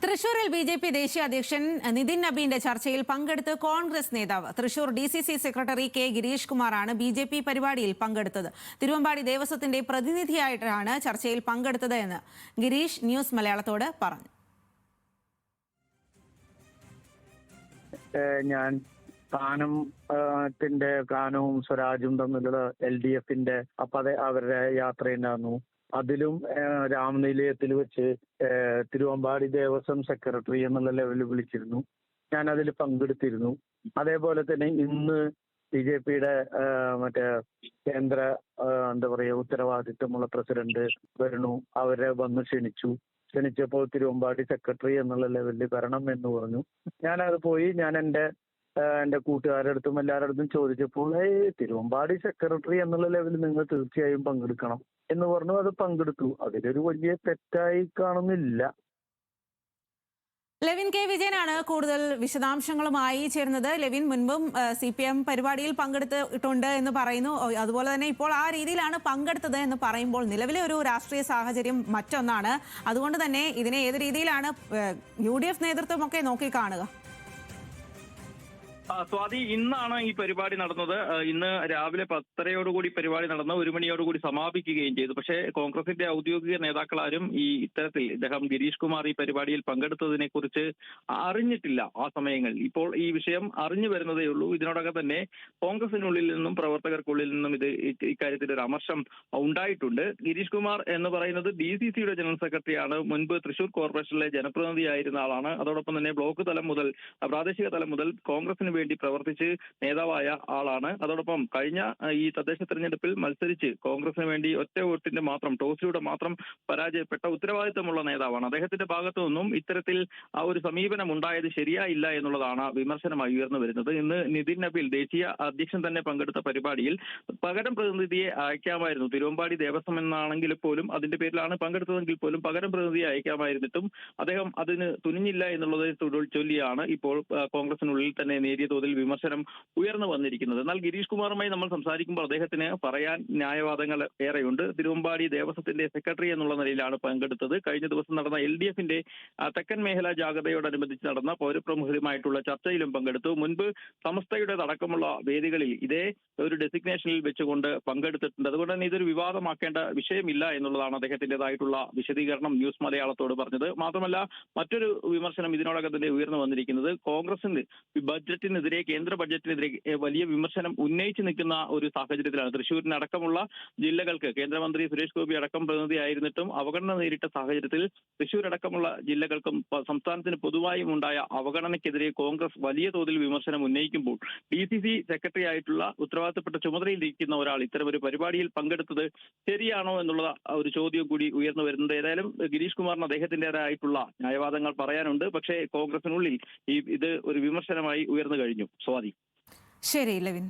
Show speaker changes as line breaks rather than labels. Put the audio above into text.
തൃശൂരിൽ ബി.ജെ.പി. ദേശീയ അധ്യക്ഷൻ നിതിൻ നബീന്റെ ചർച്ചയിൽ പങ്കെടുത്ത് കോൺഗ്രസ് നേതാവ് Thrissur DCC. Secretary K Girish കുമാറാണ് ബി.ജെ.പി. പരിപാടിയിൽ പങ്കെടുത്തത്. തിരുവമ്പാടി ദേവസ്വത്തിന്റെ പ്രതിനിധിയായിട്ടാണ് ചർച്ചയിൽ പങ്കെടുത്തത് എന്ന് ഗിരീഷ് ന്യൂസ് മലയാളത്തോട് പറഞ്ഞു.
ഞാൻ കാനവും സ്വരാജും തമ്മിലുള്ള LDFന്റെ അവരുടെ യാത്രയുണ്ടായിരുന്നു. അതിലും രാമനിലയത്തിൽ വെച്ച് തിരുവമ്പാടി ദേവസ്വം സെക്രട്ടറി എന്നുള്ള ലെവലിൽ വിളിച്ചിരുന്നു. ഞാൻ അതിൽ പങ്കെടുത്തിരുന്നു. അതേപോലെ തന്നെ ഇന്ന് BJP-യുടെ കേന്ദ്ര ഉത്തരവാദിത്തമുള്ള പ്രസിഡന്റ് വരുന്നു. അവരെ വന്ന് ക്ഷണിച്ചപ്പോൾ തിരുവമ്പാടി സെക്രട്ടറി എന്നുള്ള ലെവലിൽ വരണം എന്ന് പറഞ്ഞു. ഞാനത് പോയി. ഞാൻ എൻ്റെ കൂട്ടുകാരുടെ അടുത്തും എല്ലാവരുടെ അടുത്തും ചോദിച്ചപ്പോൾ തിരുവമ്പാടി സെക്രട്ടറി എന്നുള്ള ലെവലിൽ നിങ്ങൾ തീർച്ചയായും പങ്കെടുക്കണം എന്ന് പറഞ്ഞു. അത് പങ്കെടുത്തു. അതിലൊരു വലിയ തെറ്റായി കാണുന്നില്ല.
ലെവിൻ കെ വിജയനാണ് കൂടുതൽ വിശദാംശങ്ങളുമായി ചേരുന്നത്. ലെവിൻ, മുൻപും CPM പരിപാടിയിൽ പങ്കെടുത്തിട്ടുണ്ട് എന്ന് പറയുന്നു. അതുപോലെ തന്നെ ഇപ്പോൾ ആ രീതിയിലാണ് പങ്കെടുത്തത് എന്ന് പറയുമ്പോൾ നിലവിലെ ഒരു രാഷ്ട്രീയ സാഹചര്യം മറ്റൊന്നാണ്. അതുകൊണ്ട് തന്നെ ഇതിനെ ഏത് രീതിയിലാണ് UDF നേതൃത്വമൊക്കെ നോക്കിക്കാണുക?
സ്വാതി, ഇന്നാണ് ഈ പരിപാടി നടന്നത്. ഇന്ന് രാവിലെ 10:30 പരിപാടി നടന്ന് 1 മണിയോടുകൂടി സമാപിക്കുകയും ചെയ്തു. പക്ഷേ കോൺഗ്രസിന്റെ ഔദ്യോഗിക നേതാക്കളാരും ഇത്തരത്തിൽ ഇദ്ദേഹം ഗിരീഷ് കുമാർ ഈ പരിപാടിയിൽ പങ്കെടുത്തതിനെ കുറിച്ച് അറിഞ്ഞിട്ടില്ല ആ സമയങ്ങളിൽ. ഇപ്പോൾ ഈ വിഷയം അറിഞ്ഞു വരുന്നതേ ഉള്ളൂ. ഇതിനോടകം തന്നെ കോൺഗ്രസിനുള്ളിൽ നിന്നും പ്രവർത്തകർക്കുള്ളിൽ നിന്നും ഇക്കാര്യത്തിൽ ഒരു അമർഷം ഉണ്ടായിട്ടുണ്ട്. ഗിരീഷ് കുമാർ എന്ന് പറയുന്നത് DCCയുടെ ജനറൽ സെക്രട്ടറിയാണ്. മുൻപ് തൃശൂർ കോർപ്പറേഷനിലെ ജനപ്രതിനിധിയായിരുന്ന ആളാണ്. അതോടൊപ്പം തന്നെ ബ്ലോക്ക് തലം മുതൽ പ്രാദേശിക തലം മുതൽ കോൺഗ്രസിന് വേണ്ടി പ്രവർത്തിച്ച് നേതാവായ ആളാണ്. അതോടൊപ്പം കഴിഞ്ഞ ഈ തദ്ദേശ തെരഞ്ഞെടുപ്പിൽ മത്സരിച്ച് കോൺഗ്രസിന് വേണ്ടി ഒറ്റ വോട്ടിന്റെ മാത്രം ടോസിലൂടെ മാത്രം പരാജയപ്പെട്ട ഉത്തരവാദിത്തമുള്ള നേതാവാണ്. അദ്ദേഹത്തിന്റെ ഭാഗത്തു നിന്നും ഇത്തരത്തിൽ ആ ഒരു സമീപനം ഉണ്ടായത് ശരിയായില്ല എന്നുള്ളതാണ് വിമർശനമായി ഉയർന്നു വരുന്നത്. ഇന്ന് നിതിൻ നബീൽ ദേശീയ അധ്യക്ഷൻ തന്നെ പങ്കെടുത്ത പരിപാടിയിൽ പകരം പ്രതിനിധിയെ അയക്കാമായിരുന്നു. തിരുവമ്പാടി ദേവസ്വം എന്നാണെങ്കിൽ പോലും അതിന്റെ പേരിലാണ് പങ്കെടുത്തതെങ്കിൽ പോലും പകരം പ്രതിനിധിയെ അയക്കാമായിരുന്നിട്ടും അദ്ദേഹം അതിന് തുനിഞ്ഞില്ല എന്നുള്ളത് ചൊല്ലിയാണ് ഇപ്പോൾ കോൺഗ്രസിനുള്ളിൽ തന്നെ നേരിയ തോതിൽ വിമർശനം ഉയർന്നു വന്നിരിക്കുന്നത്. എന്നാൽ ഗിരീഷ് കുമാറുമായി നമ്മൾ സംസാരിക്കുമ്പോൾ അദ്ദേഹത്തിന് പറയാൻ ന്യായവാദങ്ങൾ ഏറെയുണ്ട്. തിരുവമ്പാടി ദേവസ്വത്തിന്റെ സെക്രട്ടറി എന്നുള്ള നിലയിലാണ് പങ്കെടുത്തത്. കഴിഞ്ഞ ദിവസം നടന്ന LDFന്റെ തെക്കൻ മേഖലാ ജാഗ്രതയോടനുബന്ധിച്ച് നടന്ന പൗരപ്രമുഖരുമായിട്ടുള്ള ചർച്ചയിലും പങ്കെടുത്തു. മുൻപ് സമസ്തയുടെ അടക്കമുള്ള വേദികളിൽ ഇതേ ഒരു ഡെസിഗ്നേഷനിൽ വെച്ചുകൊണ്ട് പങ്കെടുത്തിട്ടുണ്ട്. അതുകൊണ്ട് തന്നെ ഇതൊരു വിവാദമാക്കേണ്ട വിഷയമില്ല എന്നുള്ളതാണ് അദ്ദേഹത്തിൻ്റെതായിട്ടുള്ള വിശദീകരണം ന്യൂസ് മലയാളത്തോട് പറഞ്ഞത്. മാത്രമല്ല, മറ്റൊരു വിമർശനം ഇതിനോടകം തന്നെ ഉയർന്നു വന്നിരിക്കുന്നത് കോൺഗ്രസിന് ബഡ്ജറ്റിനെതിരെ, കേന്ദ്ര ബഡ്ജറ്റിനെതിരെ വലിയ വിമർശനം ഉന്നയിച്ചു നിൽക്കുന്ന ഒരു സാഹചര്യത്തിലാണ്. തൃശ്ശൂരിനടക്കമുള്ള ജില്ലകൾക്ക് കേന്ദ്രമന്ത്രി സുരേഷ് ഗോപി അടക്കം പ്രതിനിധിയായിരുന്നിട്ടും അവഗണന നേരിട്ട സാഹചര്യത്തിൽ തൃശ്ശൂരടക്കമുള്ള ജില്ലകൾക്കും സംസ്ഥാനത്തിന് പൊതുവായും ഉണ്ടായ അവഗണനയ്ക്കെതിരെ കോൺഗ്രസ് വലിയ തോതിൽ വിമർശനം ഉന്നയിക്കുമ്പോൾ DCC സെക്രട്ടറി ആയിട്ടുള്ള ഉത്തരവാദിത്തപ്പെട്ട ചുമതലയിലിരിക്കുന്ന ഒരാൾ ഇത്തരമൊരു പരിപാടിയിൽ പങ്കെടുത്തത് ശരിയാണോ എന്നുള്ള ഒരു ചോദ്യം കൂടി ഉയർന്നു വരുന്നത്. ഏതായാലും ഗിരീഷ് കുമാറിന് അദ്ദേഹത്തിൻ്റെതായിട്ടുള്ള ന്യായവാദങ്ങൾ പറയാനുണ്ട്. പക്ഷേ കോൺഗ്രസിനുള്ളിൽ ഇത് ഒരു വിമർശനമായി ഉയർന്നു കഴിഞ്ഞു. സ്വാതി.
ശരി ലെവിൻ.